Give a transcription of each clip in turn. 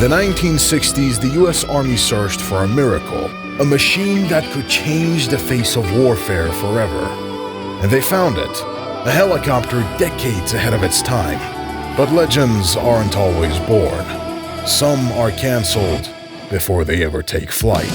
the 1960s, the US Army searched for a miracle, a machine that could change the face of warfare forever. And they found it, a helicopter decades ahead of its time. But legends aren't always born. Some are cancelled before they ever take flight.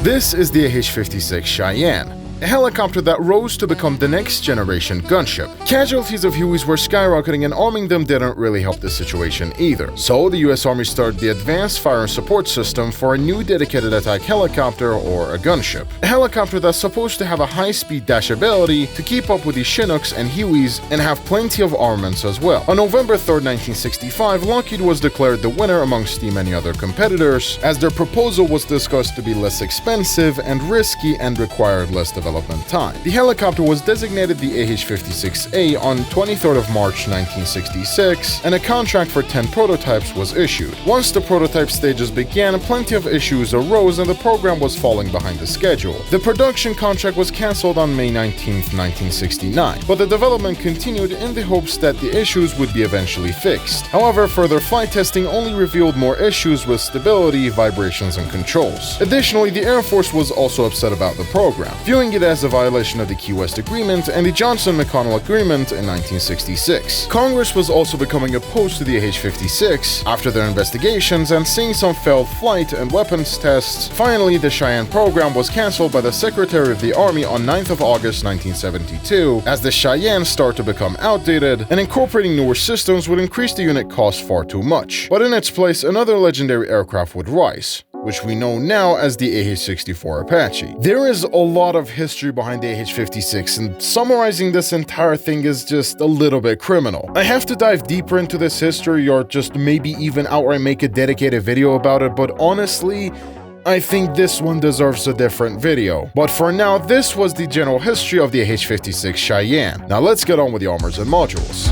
This is the AH-56 Cheyenne, a helicopter that rose to become the next generation gunship. Casualties of Hueys were skyrocketing and arming them didn't really help the situation either. So the US Army started the Advanced Fire and Support System for a new dedicated attack helicopter, or a gunship. A helicopter that's supposed to have a high-speed dash ability to keep up with the Chinooks and Hueys and have plenty of armaments as well. On November 3rd, 1965, Lockheed was declared the winner amongst the many other competitors, as their proposal was discussed to be less expensive and risky and required less development time. The helicopter was designated the AH-56A on 23rd of March 1966, and a contract for 10 prototypes was issued. Once the prototype stages began, plenty of issues arose and the program was falling behind the schedule. The production contract was cancelled on May 19th, 1969, but the development continued in the hopes that the issues would be eventually fixed. However, further flight testing only revealed more issues with stability, vibrations, and controls. Additionally, the Air Force was also upset about the program, viewing it as a violation of the Key West Agreement and the Johnson-McConnell Agreement in 1966. Congress was also becoming opposed to the AH-56 after their investigations and seeing some failed flight and weapons tests. Finally, the Cheyenne program was cancelled by the Secretary of the Army on 9th of August 1972, as the Cheyenne started to become outdated, and incorporating newer systems would increase the unit cost far too much. But in its place, another legendary aircraft would rise, which we know now as the AH-64 Apache. There is a lot of history behind the AH-56, and summarizing this entire thing is just a little bit criminal. I have to dive deeper into this history, or just maybe even outright make a dedicated video about it, but honestly, I think this one deserves a different video. But for now, this was the general history of the AH-56 Cheyenne. Now let's get on with the armors and modules.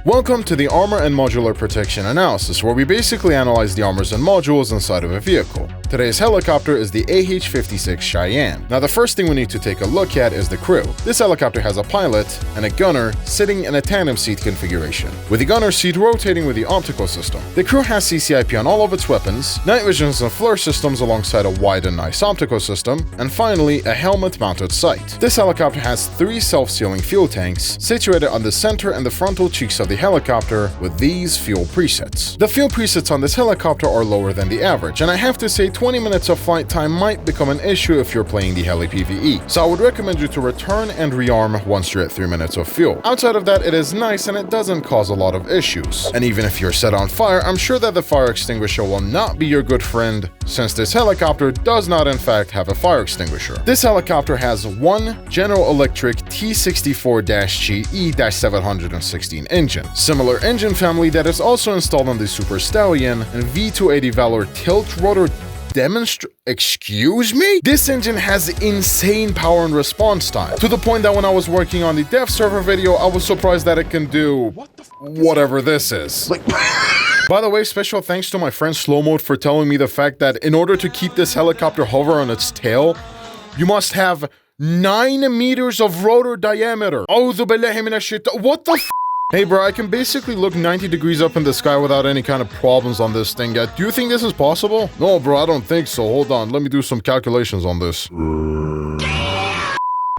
Welcome to the Armor and Modular Protection Analysis, where we basically analyze the armors and modules inside of a vehicle. Today's helicopter is the AH-56 Cheyenne. Now the first thing we need to take a look at is the crew. This helicopter has a pilot and a gunner sitting in a tandem seat configuration, with the gunner seat rotating with the optical system. The crew has CCIP on all of its weapons, night visions and FLIR systems alongside a wide and nice optical system, and finally a helmet-mounted sight. This helicopter has 3 self-sealing fuel tanks situated on the center and the frontal cheeks of the helicopter with these fuel presets. The fuel presets on this helicopter are lower than the average, and I have to say 20 minutes of flight time might become an issue if you're playing the Heli PvE, so I would recommend you to return and rearm once you're at 3 minutes of fuel. Outside of that, it is nice and it doesn't cause a lot of issues. And even if you're set on fire, I'm sure that the fire extinguisher will not be your good friend, since this helicopter does not in fact have a fire extinguisher. This helicopter has one General Electric T64-GE-716 engine, similar engine family that is also installed on the Super Stallion and V280 Valor tilt rotor excuse me? This engine has insane power and response time, to the point that when I was working on the dev server video, I was surprised that it can do whatever this is. By the way, special thanks to my friend Slow Mode for telling me the fact that in order to keep this helicopter hover on its tail, you must have 9 meters of rotor diameter. What the f? Hey bro, I can basically look 90 degrees up in the sky without any kind of problems on this thing yet. Do you think this is possible? No bro, I don't think so. Hold on, let me do some calculations on this.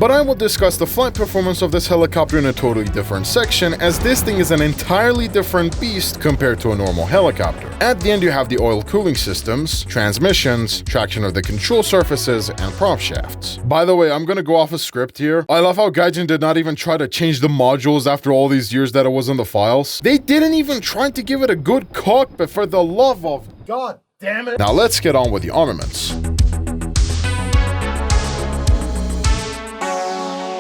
But I will discuss the flight performance of this helicopter in a totally different section, as this thing is an entirely different beast compared to a normal helicopter. At the end you have the oil cooling systems, transmissions, traction of the control surfaces, and prop shafts. By the way, I'm gonna go off a script here. I love how Gaijin did not even try to change the modules after all these years that it was in the files. They didn't even try to give it a good cockpit, for the love of God damn it. Now let's get on with the armaments.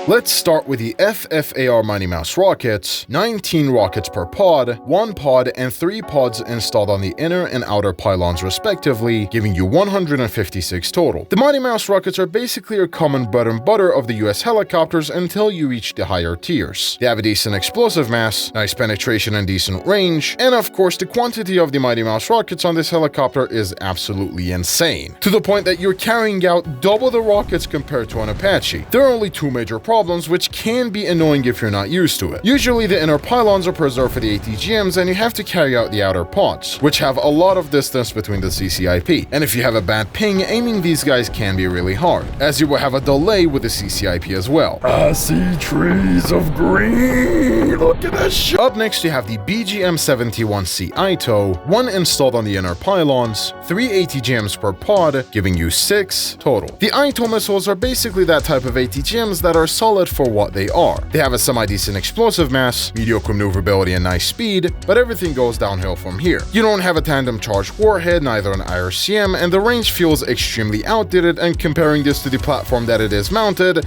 Let's start with the FFAR Mighty Mouse rockets, 19 rockets per pod, 1 pod and 3 pods installed on the inner and outer pylons respectively, giving you 156 total. The Mighty Mouse rockets are basically a common bread and butter of the US helicopters until you reach the higher tiers. They have a decent explosive mass, nice penetration and decent range, and of course the quantity of the Mighty Mouse rockets on this helicopter is absolutely insane, to the point that you're carrying out double the rockets compared to an Apache. There are only two major problems, which can be annoying if you're not used to it. Usually the inner pylons are preserved for the ATGMs and you have to carry out the outer pods, which have a lot of distance between the CCIP, and if you have a bad ping, aiming these guys can be really hard, as you will have a delay with the CCIP as well. I see trees of green, look at that shit. Up next you have the BGM-71C ITOW, 1 installed on the inner pylons, 3 ATGMs per pod, giving you 6 total. The ITOW missiles are basically that type of ATGMs that are solid for what they are. They have a semi-decent explosive mass, mediocre maneuverability and nice speed, but everything goes downhill from here. You don't have a tandem charged warhead, neither an IRCM, and the range feels extremely outdated, and comparing this to the platform that it is mounted,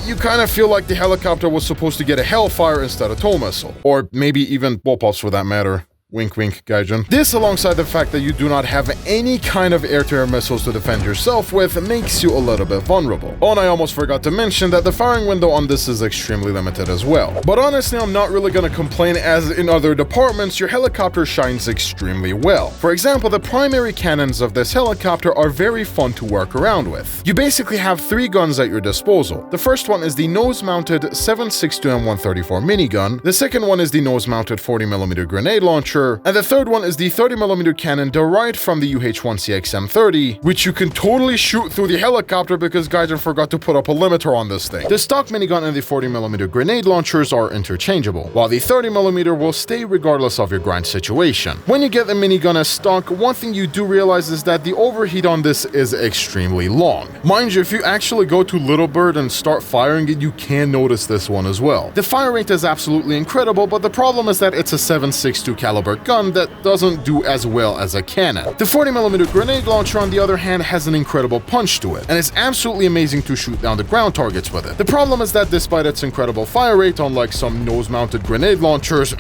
you kind of feel like the helicopter was supposed to get a Hellfire instead of tow missile. Or maybe even Bullpups for that matter. Wink wink, Gaijin. This, alongside the fact that you do not have any kind of air-to-air missiles to defend yourself with, makes you a little bit vulnerable. Oh, and I almost forgot to mention that the firing window on this is extremely limited as well. But honestly, I'm not really gonna complain, as in other departments, your helicopter shines extremely well. For example, the primary cannons of this helicopter are very fun to work around with. You basically have 3 guns at your disposal. The first one is the nose-mounted 7.62 M134 minigun, the second one is the nose-mounted 40mm grenade launcher, and the third one is the 30mm cannon derived from the UH-1CX M30, which you can totally shoot through the helicopter because Gaijin forgot to put up a limiter on this thing. The stock minigun and the 40mm grenade launchers are interchangeable, while the 30mm will stay regardless of your grind situation. When you get the minigun as stock, one thing you do realize is that the overheat on this is extremely long. Mind you, if you actually go to Little Bird and start firing it, you can notice this one as well. The fire rate is absolutely incredible, but the problem is that it's a 7.62 caliber gun that doesn't do as well as a cannon. The 40mm grenade launcher, on the other hand, has an incredible punch to it, and it's absolutely amazing to shoot down the ground targets with it. The problem is that despite its incredible fire rate, unlike some nose-mounted grenade launchers,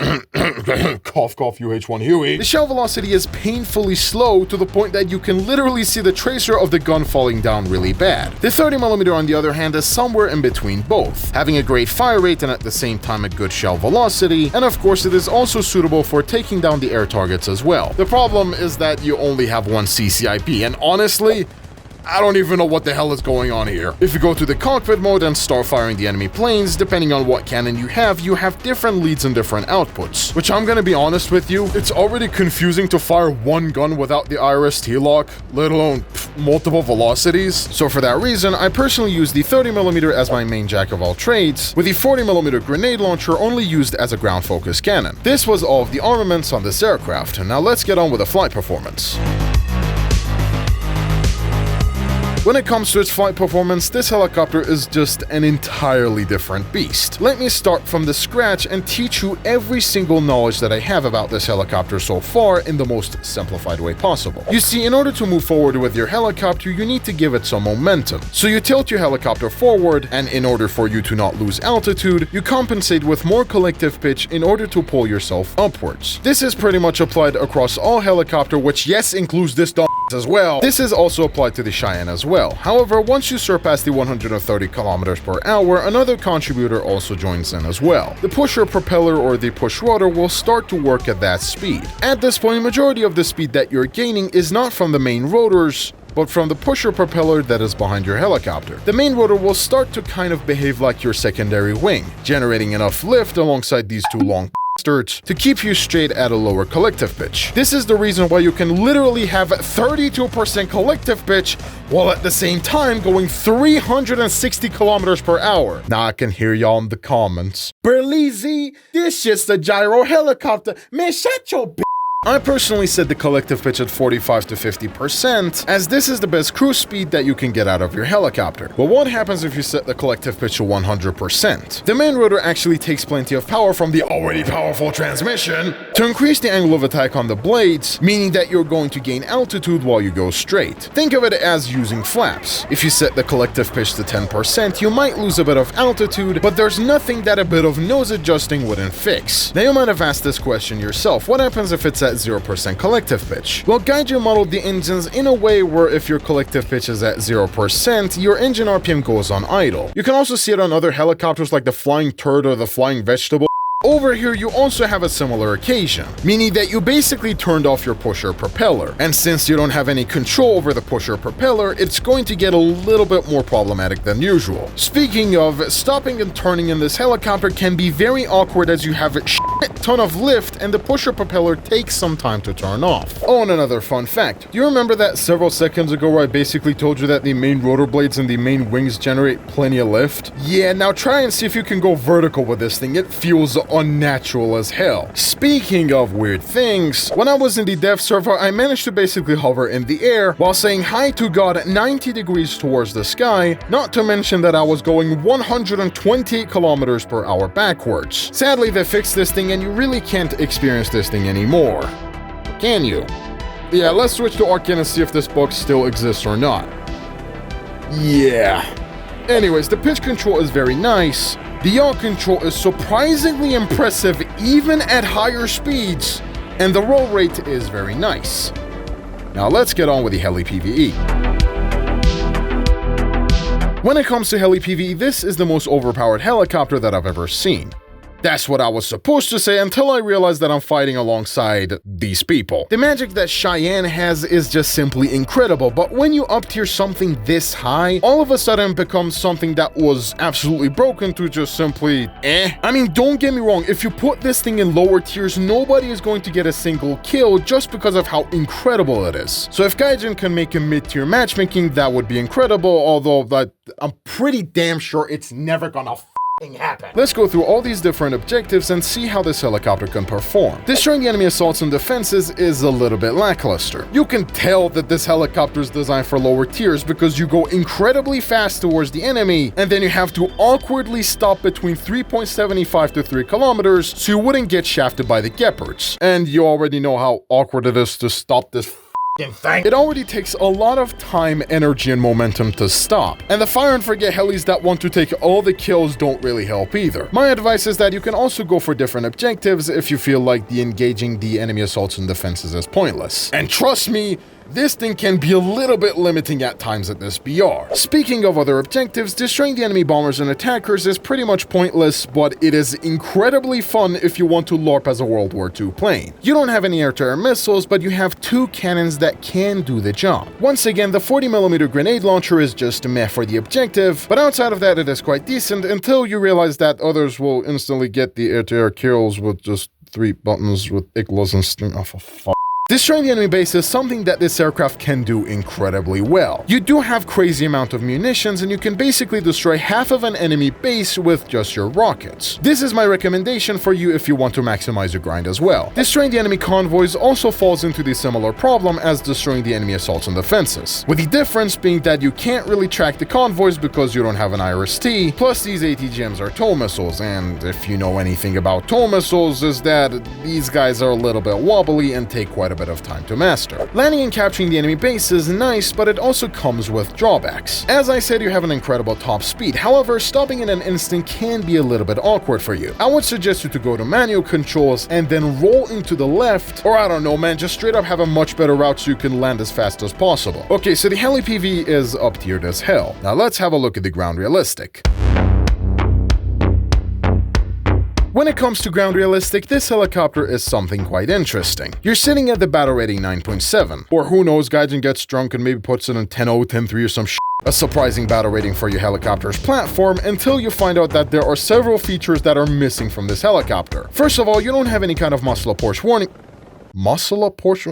cough cough UH-1 Huey, the shell velocity is painfully slow to the point that you can literally see the tracer of the gun falling down really bad. The 30mm, on the other hand, is somewhere in between both, having a great fire rate and at the same time a good shell velocity, and of course it is also suitable for taking down the air targets as well. The problem is that you only have 1 CCIP, and honestly, I don't even know what the hell is going on here. If you go to the cockpit mode and start firing the enemy planes, depending on what cannon you have different leads and different outputs. Which, I'm gonna be honest with you, it's already confusing to fire one gun without the IRST lock, let alone multiple velocities. So for that reason, I personally use the 30mm as my main jack of all trades, with the 40mm grenade launcher only used as a ground focus cannon. This was all of the armaments on this aircraft. Now let's get on with the flight performance. When it comes to its flight performance, this helicopter is just an entirely different beast. Let me start from the scratch and teach you every single knowledge that I have about this helicopter so far in the most simplified way possible. You see, in order to move forward with your helicopter, you need to give it some momentum. So you tilt your helicopter forward, and in order for you to not lose altitude, you compensate with more collective pitch in order to pull yourself upwards. This is pretty much applied across all helicopter, which yes includes this dumb as well. This is also applied to the Cheyenne as well. However, once you surpass the 130 kilometers per hour, another contributor also joins in as well. The pusher propeller, or the push rotor, will start to work at that speed. At this point, majority of the speed that you're gaining is not from the main rotors, but from the pusher propeller that is behind your helicopter. The main rotor will start to kind of behave like your secondary wing, generating enough lift alongside these two long to keep you straight at a lower collective pitch. This is the reason why you can literally have 32% collective pitch while at the same time going 360 kilometers per hour. Now I can hear y'all in the comments. Berlizzi, this shit's a gyro helicopter. Man, shut your I personally set the collective pitch at 45 to 50%, as this is the best cruise speed that you can get out of your helicopter. But what happens if you set the collective pitch to 100%? The main rotor actually takes plenty of power from the already powerful transmission to increase the angle of attack on the blades, meaning that you're going to gain altitude while you go straight. Think of it as using flaps. If you set the collective pitch to 10%, you might lose a bit of altitude, but there's nothing that a bit of nose adjusting wouldn't fix. Now you might have asked this question yourself: what happens if it's at 0% collective pitch? Well, Gaijin modeled the engines in a way where if your collective pitch is at 0%, your engine RPM goes on idle. You can also see it on other helicopters like the Flying Turd or the Flying Vegetable. Over here, you also have a similar occasion, meaning that you basically turned off your pusher propeller. And since you don't have any control over the pusher propeller, it's going to get a little bit more problematic than usual. Speaking of, stopping and turning in this helicopter can be very awkward as you have a ton of lift and the pusher propeller takes some time to turn off. Oh, and another fun fact. Do you remember that several seconds ago where I basically told you that the main rotor blades and the main wings generate plenty of lift? Yeah, now try and see if you can go vertical with this thing. It feels unnatural as hell. Speaking of weird things, when I was in the dev server, I managed to basically hover in the air while saying hi to God at 90 degrees towards the sky, not to mention that I was going 128 kilometers per hour backwards. Sadly, they fixed this thing and you really can't experience this thing anymore. Can you? Yeah, let's switch to Arcane and see if this bug still exists or not. Yeah. Anyways, the pitch control is very nice. The yaw control is surprisingly impressive even at higher speeds, and the roll rate is very nice. Now let's get on with the Heli PvE. When it comes to Heli PvE, this is the most overpowered helicopter that I've ever seen. That's what I was supposed to say until I realized that I'm fighting alongside these people. The magic that Cheyenne has is just simply incredible, but when you up tier something this high, all of a sudden it becomes something that was absolutely broken to just simply I mean, don't get me wrong, if you put this thing in lower tiers, nobody is going to get a single kill just because of how incredible it is. So if Gaijin can make a mid-tier matchmaking, that would be incredible, although I'm pretty damn sure it's never gonna happen. Let's go through all these different objectives and see how this helicopter can perform. Destroying the enemy assaults and defenses is a little bit lackluster. You can tell that this helicopter is designed for lower tiers because you go incredibly fast towards the enemy and then you have to awkwardly stop between 3.75 to 3 kilometers so you wouldn't get shafted by the Gepards. And you already know how awkward it is to stop this thing. It already takes a lot of time, energy, and momentum to stop. And the fire and forget helis that want to take all the kills don't really help either. My advice is that you can also go for different objectives if you feel like engaging the enemy assaults and defenses is pointless. And trust me, this thing can be a little bit limiting at times at this BR. Speaking of other objectives, destroying the enemy bombers and attackers is pretty much pointless, but it is incredibly fun if you want to LARP as a World War II plane. You don't have any air-to-air missiles, but you have 2 cannons that can do the job. Once again, the 40mm grenade launcher is just meh for the objective, but outside of that it is quite decent until you realize that others will instantly get the air-to-air kills with just 3 buttons with iglos and sting. Oh, for fuck. Destroying the enemy base is something that this aircraft can do incredibly well. You do have crazy amount of munitions and you can basically destroy half of an enemy base with just your rockets. This is my recommendation for you if you want to maximize your grind as well. Destroying the enemy convoys also falls into the similar problem as destroying the enemy assaults and defenses, with the difference being that you can't really track the convoys because you don't have an IRST, plus these ATGMs are tow missiles, and if you know anything about tow missiles is that these guys are a little bit wobbly and take quite a bit of time to master. Landing and capturing the enemy base is nice, but it also comes with drawbacks. As I said, you have an incredible top speed, however, stopping in an instant can be a little bit awkward for you. I would suggest you to go to manual controls and then roll into the left, or I don't know man, just straight up have a much better route so you can land as fast as possible. Okay, so the Heli PV is up tiered as hell. Now let's have a look at the ground realistic. When it comes to ground realistic, this helicopter is something quite interesting. You're sitting at the battle rating 9.7, or who knows, Gaijin gets drunk and maybe puts it in 10.0, 10.3 or some shit. A surprising battle rating for your helicopter's platform until you find out that there are several features that are missing from this helicopter. First of all, you don't have any kind of muscle approach warning. Muscle approach?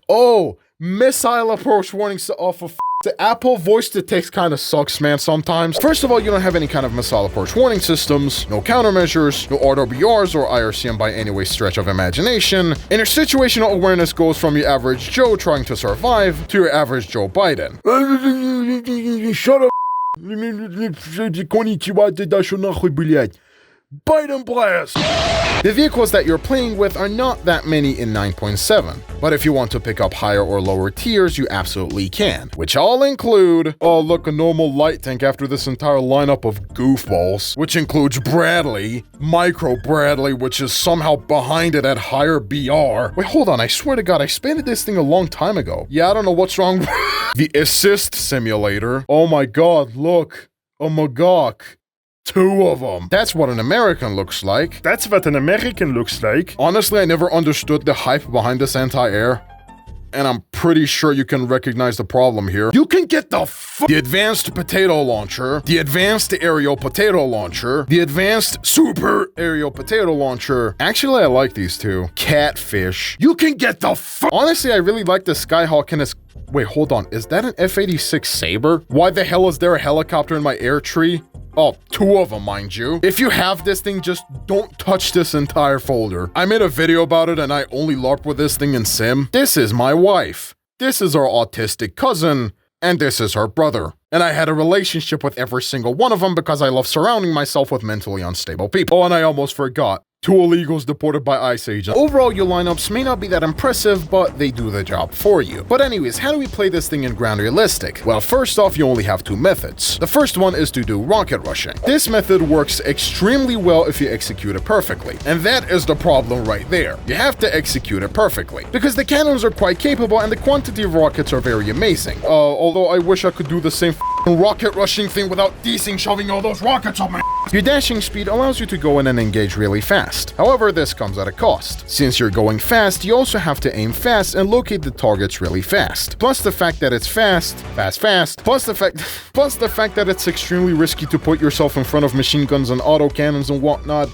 Oh, missile approach warning off of The Apple voice-to-text kind of sucks, man, sometimes. First of all, you don't have any kind of missile approach warning systems, no countermeasures, no auto-BRs or IRCM by any way stretch of imagination, and your situational awareness goes from your average Joe trying to survive to your average Joe Biden. Shut up. Biden blast! The vehicles that you're playing with are not that many in 9.7, but if you want to pick up higher or lower tiers, you absolutely can, which all include, oh look, a normal light tank after this entire lineup of goofballs, which includes Bradley, Micro Bradley, which is somehow behind it at higher BR. Wait, hold on, I swear to God, I spanned this thing a long time ago. Yeah, I don't know what's wrong. The assist simulator. Oh my God, look, a Magog. 2 of them. That's what an American looks like. That's what an American looks like. Honestly, I never understood the hype behind this anti-air. And I'm pretty sure you can recognize the problem here. You can get the advanced potato launcher, the advanced aerial potato launcher, the advanced super aerial potato launcher. Actually, I like these two. Catfish. You can get the Honestly, I really like the Skyhawk and its... Wait, hold on. Is that an F-86 Sabre? Why the hell is there a helicopter in my air tree? Oh, 2 of them, mind you. If you have this thing, just don't touch this entire folder. I made a video about it and I only LARP with this thing in Sim. This is my wife. This is our autistic cousin. And this is her brother. And I had a relationship with every single one of them because I love surrounding myself with mentally unstable people. Oh, and I almost forgot. 2 illegals deported by ICE agents. Overall, your lineups may not be that impressive, but they do the job for you. But anyways, how do we play this thing in ground realistic? Well, first off, you only have 2 methods. The first one is to do rocket rushing. This method works extremely well if you execute it perfectly. And that is the problem right there. You have to execute it perfectly. Because the cannons are quite capable and the quantity of rockets are very amazing. Although I wish I could do the same rocket rushing thing without DC shoving all those rockets up my ass. Your dashing speed allows you to go in and engage really fast. However, this comes at a cost. Since you're going fast, you also have to aim fast and locate the targets really fast. Plus the fact that it's fast, plus the fact that it's extremely risky to put yourself in front of machine guns and autocannons and whatnot.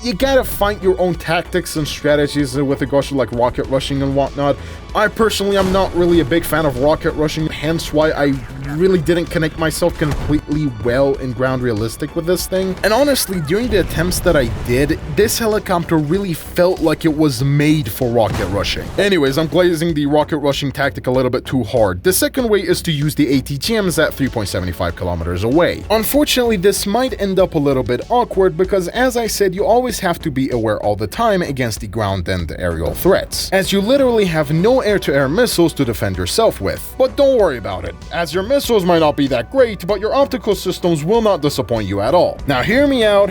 You gotta find your own tactics and strategies with regards to like rocket rushing and whatnot. I personally am not really a big fan of rocket rushing, hence why I really didn't connect myself completely well in ground realistic with this thing. And honestly, during the attempts that I did, this helicopter really felt like it was made for rocket rushing. Anyways, I'm glazing the rocket rushing tactic a little bit too hard. The second way is to use the ATGMs at 3.75 kilometers away. Unfortunately, this might end up a little bit awkward because, as I said, you always have to be aware all the time against the ground and aerial threats, as you literally have no air-to-air missiles to defend yourself with. But don't worry about it, as your missiles might not be that great, but your optical systems will not disappoint you at all. Now hear me out.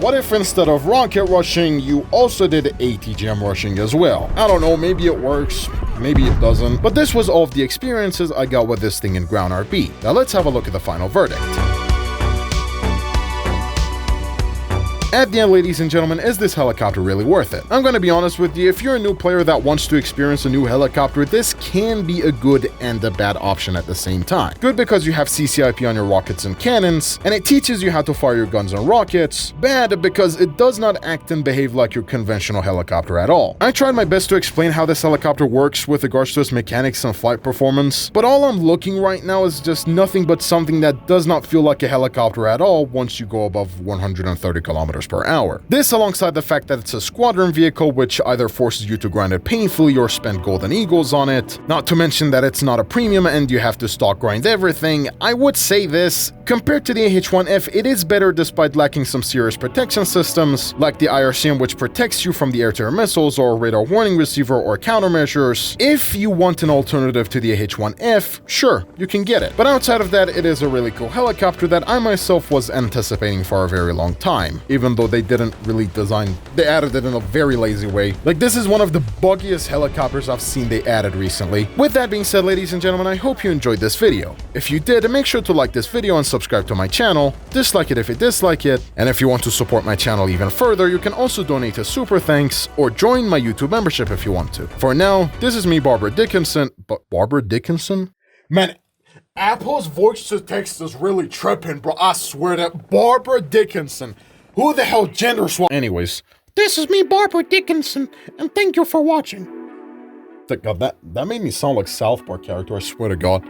What if instead of rocket rushing, you also did ATGM rushing as well? I don't know, maybe it works, maybe it doesn't, but this was all of the experiences I got with this thing in ground RP. Now let's have a look at the final verdict. At the end, ladies and gentlemen, is this helicopter really worth it? I'm gonna be honest with you, if you're a new player that wants to experience a new helicopter, this can be a good and a bad option at the same time. Good because you have CCIP on your rockets and cannons, and it teaches you how to fire your guns and rockets. Bad because it does not act and behave like your conventional helicopter at all. I tried my best to explain how this helicopter works with regards to its mechanics and flight performance, but all I'm looking right now is just nothing but something that does not feel like a helicopter at all once you go above 130 kilometers per hour. This alongside the fact that it's a squadron vehicle, which either forces you to grind it painfully or spend golden eagles on it, not to mention that it's not a premium and you have to stock grind everything. I would say this, compared to the AH-1F, it is better despite lacking some serious protection systems, like the IRCM, which protects you from the air-to-air missiles or radar warning receiver or countermeasures. If you want an alternative to the AH-1F, sure, you can get it. But outside of that, it is a really cool helicopter that I myself was anticipating for a very long time, even though they didn't really design, they added it in a very lazy way. Like, this is one of the buggiest helicopters I've seen they added recently. With that being said, ladies and gentlemen, I hope you enjoyed this video. If you did, make sure to like this video and subscribe to my channel, dislike it if you dislike it, and if you want to support my channel even further, you can also donate a super thanks or join my YouTube membership if you want to. For now, this is me, Barbara Dickinson, but Barbara Dickinson? Man, Apple's voice to text is really tripping, bro. I swear that Barbara Dickinson. Who the hell gender swap? Anyways, this is me, Barbara Dickinson, and thank you for watching. God, that made me sound like South Park character, I swear to God.